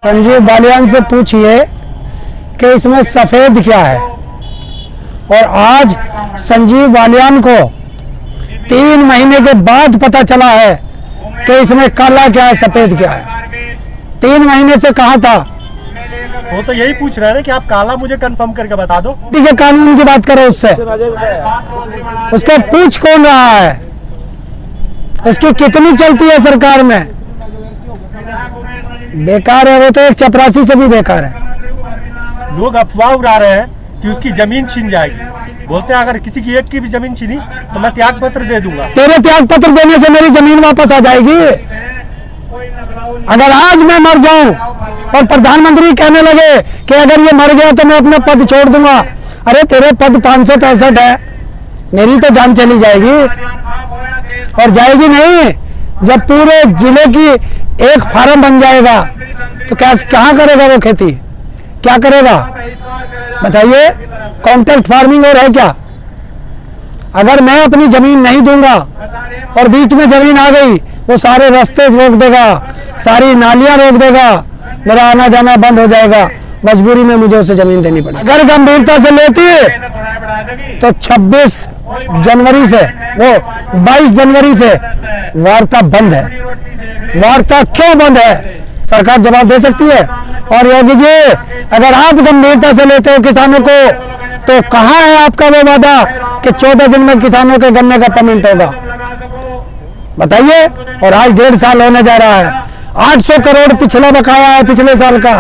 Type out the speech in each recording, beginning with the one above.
संजीव बालियान से पूछिए कि इसमें सफेद क्या है। और आज संजीव बालियान को 3 महीने के बाद पता चला है कि इसमें काला क्या है सफेद क्या है। 3 महीने से कहा था। वो तो यही पूछ रहा है कि आप काला मुझे कंफर्म करके बता दो। ठीक है, कानून की बात करो उससे। उसको पूछ कौन रहा है, उसकी कितनी चलती है सरकार में। बेकार है वो तो, एक चपरासी से भी बेकार है। लोग अफवाह उड़ा रहे हैं कि उसकी जमीन छीन जाएगी। बोलते हैं अगर किसी की एक की भी जमीन छीनी तो मैं त्याग पत्र दे दूंगा। तेरे त्याग पत्र देने से मेरी जमीन वापस आ जाएगी। अगर आज मैं मर जाऊं और प्रधानमंत्री कहने लगे कि अगर ये मर गया तो मैं अपना पद छोड़ दूंगा, अरे तेरे पद 565 है, मेरी तो जान चली जाएगी। और जाएगी नहीं, जब पूरे जिले की एक फार्म बन जाएगा तो कहाँ करेगा वो खेती, क्या करेगा बताइए। कॉन्ट्रैक्ट फार्मिंग और है क्या। अगर मैं अपनी जमीन नहीं दूंगा और बीच में जमीन आ गई, वो सारे रास्ते रोक देगा, सारी नालियां रोक देगा, मेरा आना जाना बंद हो जाएगा। मजबूरी में मुझे उसे जमीन देनी पड़ेगी। अगर गंभीरता से लेती है तो 26 जनवरी से वो 22 जनवरी से वार्ता बंद है। वार्ता क्यों बंद है, सरकार जवाब दे सकती है। और योगी जी, अगर आप गंभीरता से लेते हो किसानों को, तो कहाँ है आपका वो वादा कि 14 दिन में किसानों के गन्ने का पेमेंट होगा, बताइए। और आज 1.5 साल होने जा रहा है। 800 करोड़ पिछला बकाया है पिछले साल का,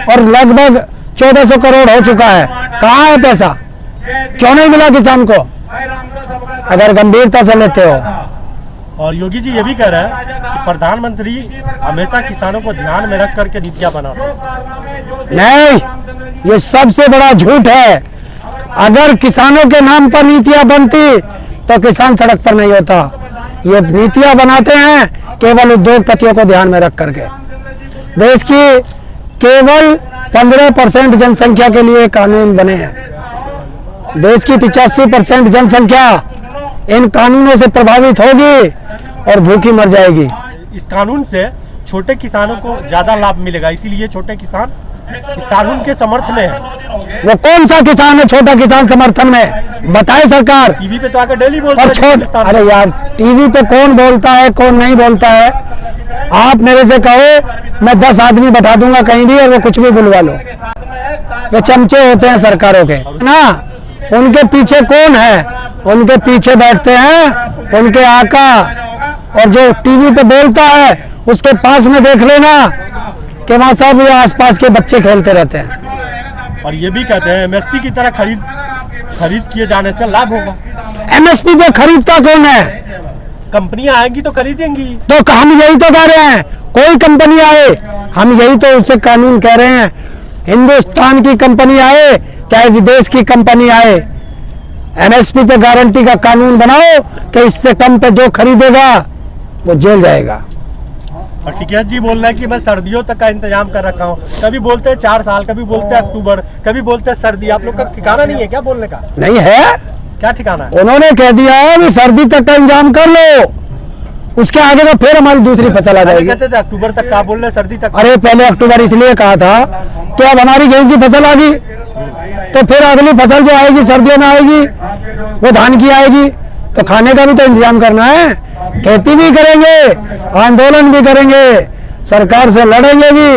और लगभग 1400 करोड़ हो चुका है। कहाँ है पैसा, क्यों नहीं मिला किसान को, अगर गंभीरता से लेते हो। और योगी जी ये भी कह रहा है कि प्रधानमंत्री हमेशा किसानों को ध्यान में रख करके नीतियां बनाते हैं। नहीं, ये सबसे बड़ा झूठ है। अगर किसानों के नाम पर नीतियां बनती तो किसान सड़क पर नहीं होता। ये नीतियां बनाते हैं केवल उद्योगपतियों को ध्यान में रख करके। देश की केवल 15% जनसंख्या के लिए कानून बने हैं। देश की 85% जनसंख्या इन कानूनों से प्रभावित होगी और भूखी मर जाएगी। इस कानून से छोटे किसानों को ज्यादा लाभ मिलेगा, इसीलिए छोटे किसान इस कानून के समर्थन में है। वो कौन सा किसान है छोटा किसान समर्थन में, बताए सरकार। टीवी पे तो आकर डेली बोलते हैं। अरे यार, टीवी पे कौन बोलता है कौन नहीं बोलता है। आप मेरे से कहो, मैं 10 आदमी बता दूंगा कहीं भी, और वो कुछ भी बुलवा लो। वो चमचे होते हैं सरकारों के ना, उनके पीछे कौन है, उनके पीछे बैठते हैं उनके आका। और जो टीवी पे बोलता है उसके पास में देख लेना कि वहां सब आसपास के बच्चे खेलते रहते हैं। और ये भी कहते हैं एमएसपी की तरह खरीद किए जाने से लाभ होगा। एमएसपी पे खरीदता कौन है, कंपनियां आएंगी तो खरीदेंगी। तो हम यही तो कह रहे हैं, कोई कंपनी आए, हम यही तो उससे कानून कह रहे हैं। हिंदुस्तान की कंपनी आए चाहे विदेश की कंपनी आए, एमएसपी पे गारंटी का कानून बनाओ कि इससे कम पे जो खरीदेगा वो जेल जाएगा। और टिकैत जी बोल रहे हैं कि मैं सर्दियों तक का इंतजाम कर रखा हूँ। कभी बोलते हैं 4 साल, कभी बोलते हैं अक्टूबर, कभी बोलते हैं सर्दी। आप लोग का ठिकाना नहीं है क्या बोलने का? नहीं है, क्या ठिकाना है? उन्होंने कह दिया है कि सर्दी तक का इंतजाम कर लो, उसके आगे तो फिर हमारी दूसरी फसल आ जाएगी। कहते थे अक्टूबर तक का, बोल रहे सर्दी तक। अरे पहले अक्टूबर इसलिए कहा था कि अब हमारी गेहूं की फसल आ गई, तो फिर अगली फसल जो आएगी सर्दियों में आएगी, वो धान की आएगी। तो खाने का भी तो इंतजाम करना है, खेती भी करेंगे, आंदोलन भी करेंगे, सरकार से लड़ेंगे भी,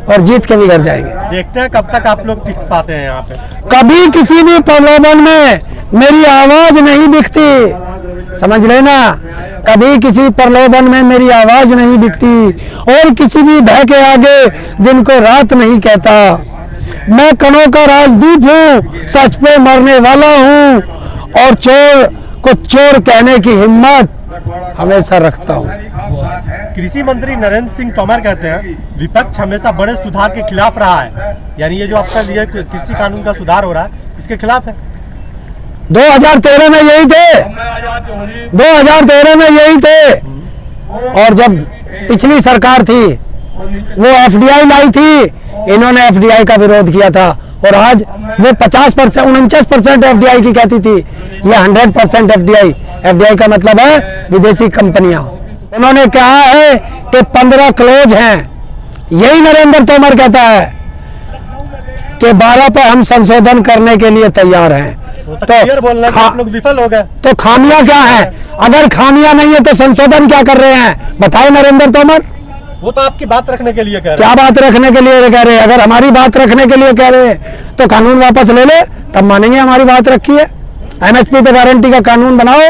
और जीत के भी घर जाएंगे। देखते हैं कब तक आप लोग टिक पाते हैं यहाँ पे। कभी किसी भी प्रलोभन में मेरी आवाज नहीं बिकती, समझ लेना। कभी किसी प्रलोभन में मेरी आवाज नहीं बिकती, और किसी भी भय के आगे दिन को रात नहीं कहता। मैं कणों का राजदूत हूँ, सच पे मरने वाला हूँ, और चोर को चोर कहने की हिम्मत हमेशा रखता हूँ। कृषि मंत्री नरेंद्र सिंह तोमर कहते हैं विपक्ष हमेशा बड़े सुधार के खिलाफ रहा है, यानी ये जो आपका ये कृषि कानून का सुधार हो रहा है इसके खिलाफ है। 2013 में यही थे, 2013 में यही थे। और जब पिछली सरकार थी वो एफडीआई लाई थी, इन्होंने एफडीआई का विरोध किया था। और आज वो 50% 49% एफडीआई की कहती थी, ये 100% एफडीआई। एफडीआई का मतलब है विदेशी कंपनियां। उन्होंने कहा है कि 15 क्लोज हैं, यही नरेंद्र तोमर कहता है कि 12 पे हम संशोधन करने के लिए तैयार हैं। वो तो क्लियर बोलना है कि आप लोग विफल हो गए। तो खामियां क्या है? अगर खामियां नहीं है तो संशोधन क्या कर रहे हैं बताए नरेंद्र तोमर? वो तो आपकी बात रखने के लिए कह रहे क्या बात रखने के लिए कह रहे हैं? अगर हमारी बात रखने के लिए कह रहे हैं तो कानून वापस ले ले, तब मानेंगे हमारी बात रखी है। एमएसपी पे गारंटी का कानून बनाओ,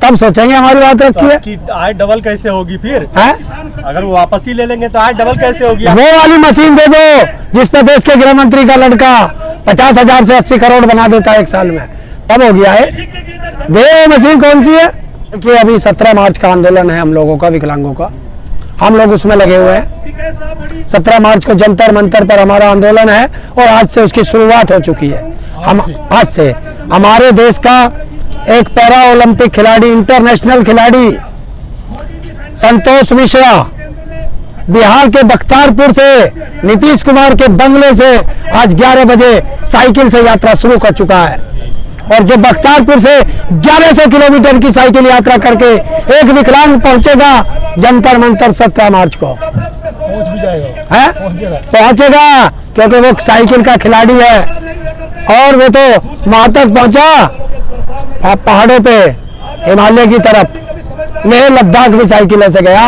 तब सोचेंगे हमारी बात रखी है। कि आय डबल कैसे होगी फिर है? अगर वो वापस ही ले लेंगे तो आय डबल कैसे होगी? वो वाली मशीन दे दो जिस पे देश के गृह मंत्री का लड़का 50,000 से 80 करोड़ बना देता है एक साल में, तब हो गया है। दे मशीन कौन सी है? कि अभी 17 मार्च का आंदोलन है हम लोगों का, विकलांगों का, हम लोग उसमें लगे हुए हैं। 17 मार्च को जंतर मंतर पर हमारा आंदोलन है और आज से उसकी शुरुआत हो चुकी है। हम आज से हमारे देश का एक पैरा ओलंपिक खिलाड़ी, इंटरनेशनल खिलाड़ी संतोष मिश्रा बिहार के बख्तियारपुर से नीतीश कुमार के बंगले से आज 11 बजे साइकिल से यात्रा शुरू कर चुका है। और जो बख्तियारपुर से 1100 किलोमीटर की साइकिल यात्रा करके एक विकलांग पहुंचेगा जंतर मंतर 17 मार्च को, पहुंच भी जाएगा, है पहुंचेगा, क्योंकि वो साइकिल का खिलाड़ी है। और वो तो वहां तक पहुंचा पहाड़ों पे, हिमालय की तरफ, लेह लद्दाख भी साइकिलों से गया,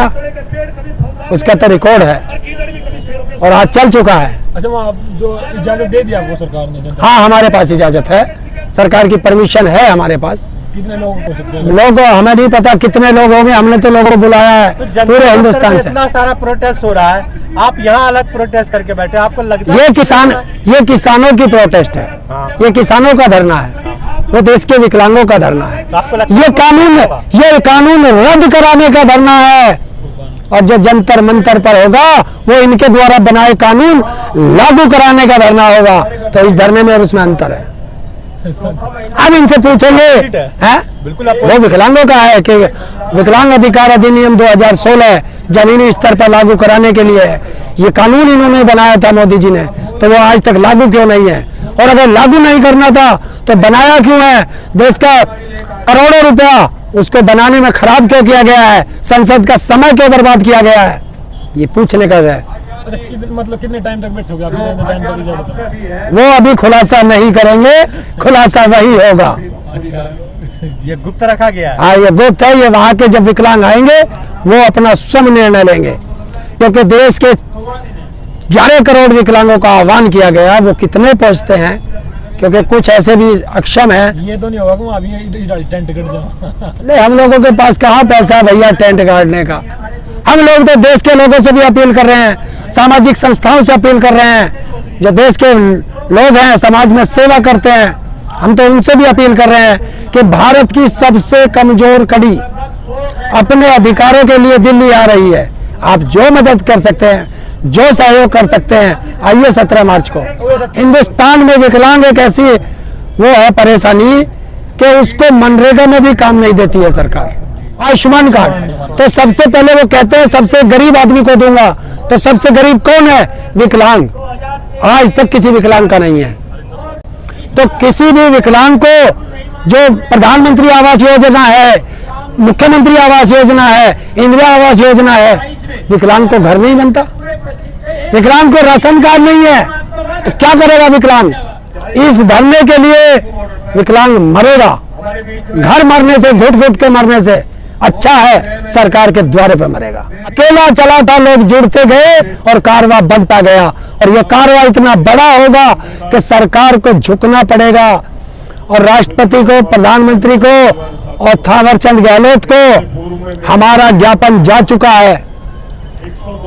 उसका तो रिकॉर्ड है और आज चल चुका है। अच्छा, वहाँ जो इजाजत दे दिया आपको सरकार ने? हाँ, हमारे पास इजाजत है, सरकार की परमिशन है हमारे पास। कितने लोग हो सकते हैं? लोग हमें नहीं पता कितने लोग होंगे, हमने तो लोगों को बुलाया है पूरे हिंदुस्तान से। इतना सारा प्रोटेस्ट हो रहा है, आप यहाँ अलग प्रोटेस्ट करके बैठे, आपको लगता है ये किसानों की प्रोटेस्ट है, ये किसानों का धरना है, वो देश के विकलांगों का धरना है। आपको लगता ये कानून रद्द कराने का धरना है। और जो जंतर मंतर पर होगा वो इनके द्वारा बनाए कानून लागू कराने का धरना होगा। तो इस धरने में और उसमें अंतर है। अब इनसे पूछेंगे, हैं? बिल्कुल वो विकलांगों का है कि विकलांग अधिकार अधिनियम 2016 जमीनी स्तर पर लागू कराने के लिए है। ये कानून इन्होंने बनाया था मोदी जी ने, तो वो आज तक लागू क्यों नहीं है? और अगर लागू नहीं करना था तो बनाया क्यों है? देश का करोड़ों रुपया उसको बनाने में खराब क्यों किया गया है? संसद का समय क्यों बर्बाद किया गया है? ये पूछने का है। अच्छा, कितने टाइम तक बैठोगे आप? टाइम तक इजाजत? वो अभी खुलासा नहीं करेंगे, खुलासा वही होगा। अच्छा, ये गुप्त रखा गया है। हाँ, ये गुप्त है। ये वहां के जब विकलांग आएंगे वो अपना स्वयं निर्णय लेंगे, क्योंकि देश के 11 करोड़ विकलांगों का आह्वान किया गया। वो कितने पहुंचते हैं, क्योंकि कुछ ऐसे भी अक्षम है। ये तो नहीं होगा कि अभी टेंट कट जाओ। नहीं, हम लोगों के पास कहाँ पैसा है भैया टेंट गाड़ने का। हम लोग तो देश के लोगों से भी अपील कर रहे हैं, सामाजिक संस्थाओं से अपील कर रहे हैं, जो देश के लोग हैं, समाज में सेवा करते हैं, हम तो उनसे भी अपील कर रहे हैं कि भारत की सबसे कमजोर कड़ी अपने अधिकारों के लिए दिल्ली आ रही है। आप जो मदद कर सकते हैं, जो सहयोग कर सकते हैं, आइए 17 मार्च को। हिंदुस्तान में विकलांग एक ऐसी वो है परेशानी कि उसको मनरेगा में भी काम नहीं देती है सरकार। आयुष्मान कार्ड तो सबसे पहले वो कहते हैं सबसे गरीब आदमी को दूंगा, तो सबसे गरीब कौन है? विकलांग। आज तक किसी विकलांग का नहीं है। तो किसी भी विकलांग को जो प्रधानमंत्री आवास योजना है, मुख्यमंत्री आवास योजना है, इंदिरा आवास योजना है, विकलांग को घर नहीं बनता, विकलांग को राशन कार्ड नहीं है, तो क्या करेगा विकलांग? इस धरने के लिए विकलांग मरेगा। घर मरने से, घुट घुट के मरने से अच्छा है सरकार के द्वारे पे मरेगा। अकेला चला था, लोग जुड़ते गए और कारवां बनता गया। और ये कारवां इतना बड़ा होगा कि सरकार को झुकना पड़ेगा। और राष्ट्रपति को, प्रधानमंत्री को और थावरचंद गहलोत को हमारा ज्ञापन जा चुका है,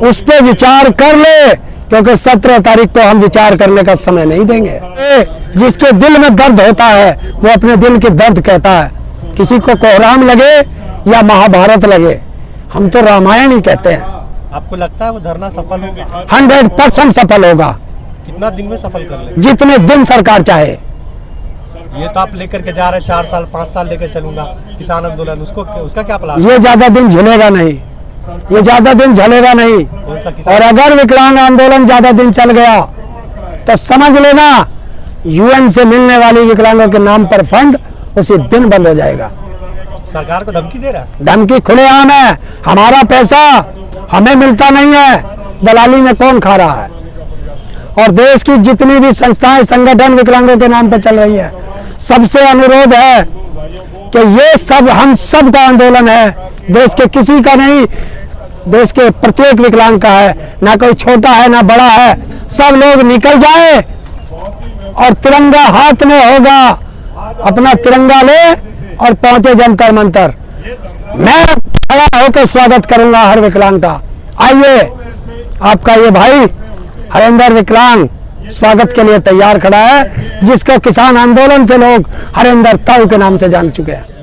उस पर विचार कर ले, क्योंकि 17 तारीख को हम विचार करने का समय नहीं देंगे। जिसके दिल में दर्द होता है वो अपने दिल के दर्द कहता है। किसी को कोहराम लगे या महाभारत लगे, हम तो रामायण ही कहते हैं। आपको लगता है वो धरना सफल होगा? 100% सफल होगा। कितना दिन में सफल कर ले? जितने दिन सरकार चाहे। ये तो आप लेकर के जा रहे हैं 4 साल 5 साल लेकर चलूंगा किसान आंदोलन, उसका क्या प्लान? ये ज्यादा दिन झेलेगा नहीं, ये ज्यादा दिन झलेगा नहीं। और अगर विकलांग आंदोलन ज्यादा दिन चल गया तो समझ लेना यूएन से मिलने वाली विकलांगों के नाम पर फंड उसी दिन बंद हो जाएगा। सरकार को धमकी दे रहा है? धमकी खुलेआम है। हमारा पैसा हमें मिलता नहीं है, दलाली में कौन खा रहा है। और देश की जितनी भी संस्थाएं संगठन विकलांगों के नाम पर चल रही है, सबसे अनुरोध है कि ये सब हम सब का आंदोलन है, देश के किसी का नहीं, देश के प्रत्येक विकलांग का है, ना कोई छोटा है ना बड़ा है। सब लोग निकल जाए और तिरंगा हाथ में होगा, अपना तिरंगा ले और पहुंचे जंतर मंतर। मैं खड़ा होकर स्वागत करूंगा हर विकलांग का। आइए, आपका ये भाई हरेंद्र विकलांग स्वागत के लिए तैयार खड़ा है, जिसको किसान आंदोलन से लोग हरेंद्र ताऊ के नाम से जान चुके हैं।